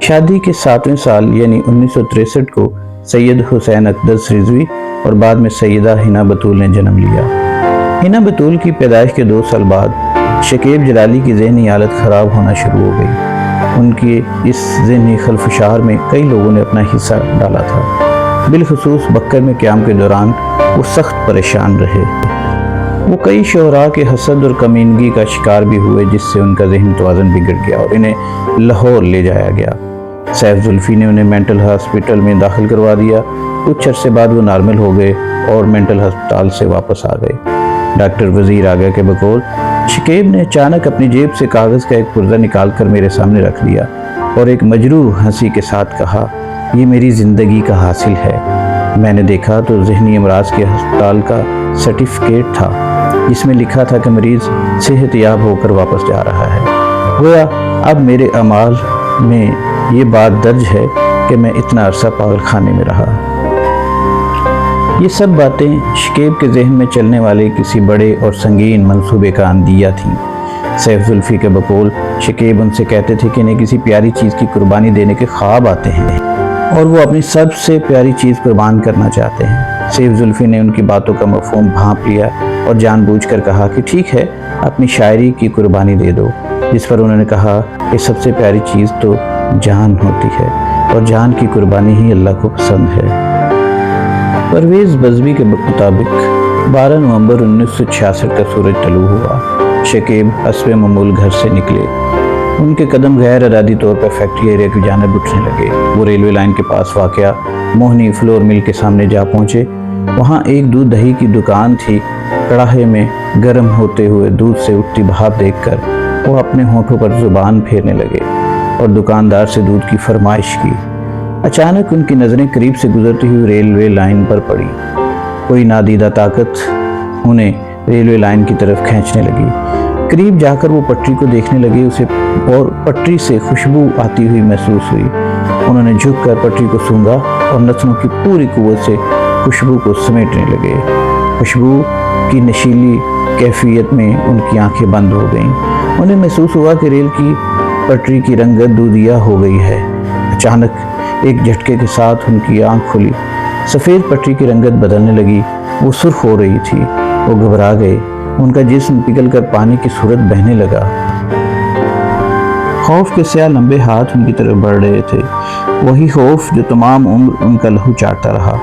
شادی کے 7ویں سال یعنی 1963 کو سید حسین اقدس رضوی اور بعد میں سیدہ ہنا بطول نے جنم لیا۔ ہنا بطول کی پیدائش کے 2 سال بعد شکیب جلالی کی ذہنی حالت خراب ہونا شروع ہو گئی۔ ان کی اس ذہنی خلفشار میں کئی لوگوں نے اپنا حصہ ڈالا تھا، بالخصوص بکر میں قیام کے دوران وہ سخت پریشان رہے۔ وہ کئی شعراء کے حسد اور کمینگی کا شکار بھی ہوئے، جس سے ان کا ذہنی توازن بگڑ گیا اور انہیں لاہور لے جایا گیا۔ سیف زلفی نے انہیں مینٹل ہاسپٹل میں داخل کروا دیا۔ کچھ عرصے بعد وہ نارمل ہو گئے اور مینٹل ہسپتال سے واپس آ گئے۔ ڈاکٹر وزیر آگا کے بقول شکیب نے اچانک اپنی جیب سے کاغذ کا ایک پرزہ نکال کر میرے سامنے رکھ دیا اور ایک مجروح ہنسی کے ساتھ کہا، یہ میری زندگی کا حاصل ہے۔ میں نے دیکھا تو ذہنی امراض کے ہسپتال کا سرٹیفکیٹ تھا، جس میں لکھا تھا کہ مریض صحت یاب ہو کر واپس جا رہا ہے۔ گویا اب میرے اعمال میں یہ بات درج ہے کہ میں اتنا عرصہ پاگل خانے میں رہا۔ یہ سب باتیں شکیب کے ذہن میں چلنے والے کسی بڑے اور سنگین منصوبے کا اندیہ تھیں۔ سیف زلفی کے بقول شکیب ان سے کہتے تھے کہ انہیں کسی پیاری چیز کی قربانی دینے کے خواب آتے ہیں اور وہ اپنی سب سے پیاری چیز قربان کرنا چاہتے ہیں۔ سیف زلفی نے ان کی باتوں کا مفہوم بھانپ لیا اور جان بوجھ کر کہا کہ ٹھیک ہے، اپنی شاعری کی قربانی دے دو، جس پر انہوں نے کہا کہ سب سے پیاری چیز تو جان ہوتی ہے اور جان کی قربانی ہی اللہ کو پسند ہے۔ پرویز بزمی کے مطابق 12 نومبر 1966 کا سورج طلوع ہوا۔ شکیب حسب معمول گھر سے نکلے۔ ان کے قدم غیر ارادی طور پر فیکٹری ایریا کی جانب اٹھنے لگے۔ وہ ریلوے لائن کے پاس واقع موہنی فلور مل کے سامنے جا پہنچے۔ وہاں ایک دودھ دہی کی دکان تھی۔ کڑاہے میں گرم ہوتے ہوئے دودھ سے اٹھتی بھاپ دیکھ کر وہ اپنے ہونٹوں پر زبان پھیرنے لگے اور دکاندار سے دودھ کی فرمائش کی۔ اچانک ان کی نظریں قریب سے گزرتی ہوئی ریلوے لائن پر پڑی۔ کوئی نادیدہ طاقت انہیں ریلوے لائن کی طرف کھینچنے لگی۔ قریب جا کر وہ پٹری کو دیکھنے لگے، اسے اور پٹری سے خوشبو آتی ہوئی محسوس ہوئی۔ انہوں نے جھک کر پٹری کو سونگھا اور نتنوں کی پوری قوت سے خوشبو کو سمیٹنے لگے۔ خوشبو کی نشیلی کیفیت میں ان کی آنکھیں بند ہو گئیں۔ انہیں محسوس ہوا کہ ریل کی پٹری کی رنگت دودھیا ہو گئی ہے۔ اچانک ایک جھٹکے کے ساتھ ان کی آنکھ کھلی۔ سفید پٹری کی رنگت بدلنے لگی، وہ سرخ ہو رہی تھی۔ وہ گھبرا گئے، ان کا جسم پگھل کر پانی کی صورت بہنے لگا۔ خوف کے سیاہ لمبے ہاتھ ان کی طرف بڑھ رہے تھے، وہی خوف جو تمام عمر ان کا لہو چاٹتا رہا۔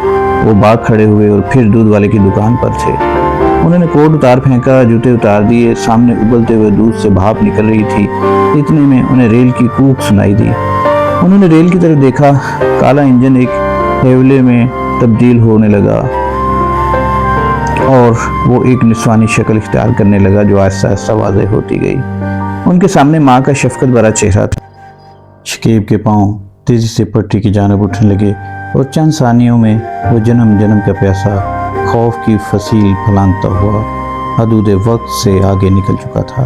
وہ باغ کھڑے ہوئے اور پھر دودھ والے کی دکان پر تھے۔ انہوں نے کوٹ اتار پھینکا، جوتے اتار دیے۔ سامنے ابلتے ہوئے دودھ سے بھاپ نکل رہی تھی۔ اتنے میں انہیں ریل کی کوک سنائی دی۔ انہوں نے ریل کی طرف دیکھا، کالا انجن ایک ہیولے میں تبدیل ہونے لگا اور وہ ایک نسوانی شکل اختیار کرنے لگا جو آہستہ آہستہ واضح ہوتی گئی۔ ان کے سامنے ماں کا شفقت بھرا چہرہ تھا۔ شکیب کے پاؤں تیزی سے پٹری کی جانب اٹھنے لگے اور چند ثانیوں میں وہ جنم جنم کا پیاسا خوف کی فصیل پھلانگتا ہوا حدود وقت سے آگے نکل چکا تھا۔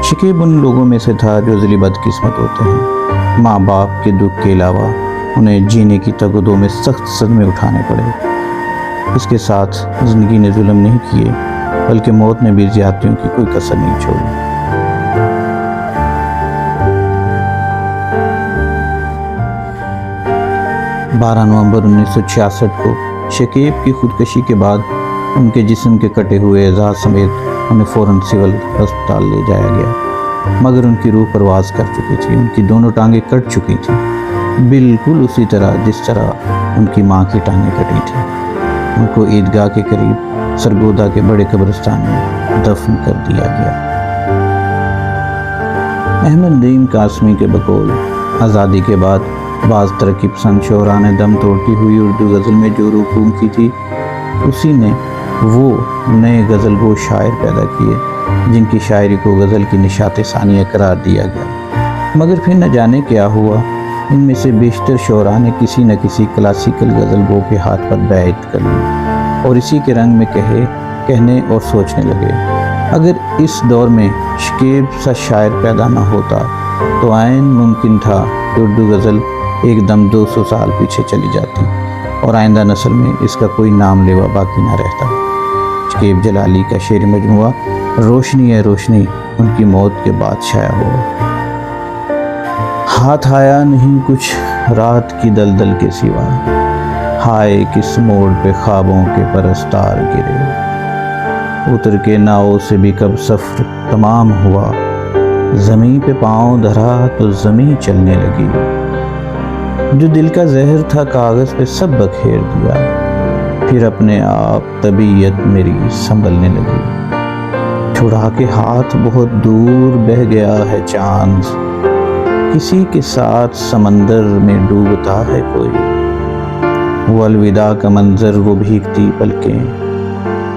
شکیب ان لوگوں میں سے تھا جو ذلی بدقسمت ہوتے ہیں۔ ماں باپ کے دکھ کے علاوہ انہیں جینے کی تگ و دو میں سخت صدمے اٹھانے پڑے۔ اس کے ساتھ زندگی نے ظلم نہیں کیے، بلکہ موت نے بھی زیادتیوں کی کوئی کسر نہیں چھوڑی۔ 12 نومبر 1966 کو شکیب کی خودکشی کے بعد ان کے جسم کے کٹے ہوئے اعضاء سمیت انہیں فوراً سول ہسپتال لے جایا گیا، مگر ان کی روح پرواز کر چکی تھی۔ ان کی دونوں ٹانگیں کٹ چکی تھیں، بالکل اسی طرح جس طرح ان کی ماں کی ٹانگیں کٹی تھیں۔ ان کو عیدگاہ کے قریب سرگودا کے بڑے قبرستان میں دفن کر دیا گیا۔ احمد ندیم قاسمی کے بقول آزادی کے بعد بعض ترقی پسند شعراء نے دم توڑتی ہوئی اردو غزل میں جو روح پھونکی تھی، اسی نے وہ نئے غزل گو شاعر پیدا کیے جن کی شاعری کو غزل کی نشاط ثانیہ قرار دیا گیا۔ مگر پھر نہ جانے کیا ہوا، ان میں سے بیشتر شعراء نے کسی نہ کسی کلاسیکل غزل گو کے ہاتھ پر بیعت کر لی اور اسی کے رنگ میں کہنے اور سوچنے لگے۔ اگر اس دور میں شکیب سا شاعر پیدا نہ ہوتا تو عین ممکن تھا کہ اردو غزل ایک دم 200 سال پیچھے چلی جاتی اور آئندہ نسل میں اس کا کوئی نام لیوا باقی نہ رہتا۔ شکیب جلالی کا شعری مجموعہ روشنی ہے روشنی ان کی موت کے بعد شائع ہوا۔ ہاتھ آیا نہیں کچھ رات کی دلدل کے سوا، ہائے کس موڑ پہ خوابوں کے پرستار گرے، اتر کے ناؤ سے بھی کب سفر تمام ہوا، زمیں پہ پاؤں دھرا تو زمیں چلنے لگی، جو دل کا زہر تھا کاغذ پہ سب بکھیر دیا، پھر اپنے آپ طبیعت میری سنبھلنے لگی، چھڑا کے ہاتھ بہت دور بہہ گیا ہے چاند، کسی کے ساتھ سمندر میں ڈوبتا ہے کوئی، وہ الوداع کا منظر، وہ بھیگتی پلکیں،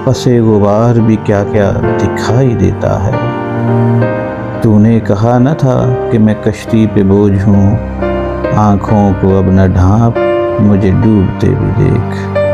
پسے غبار بھی کیا کیا دکھائی دیتا ہے، تو نے کہا نہ تھا کہ میں کشتی پہ بوجھ ہوں، آنکھوں کو اب نہ ڈھانپ مجھے ڈوبتے بھی دیکھ۔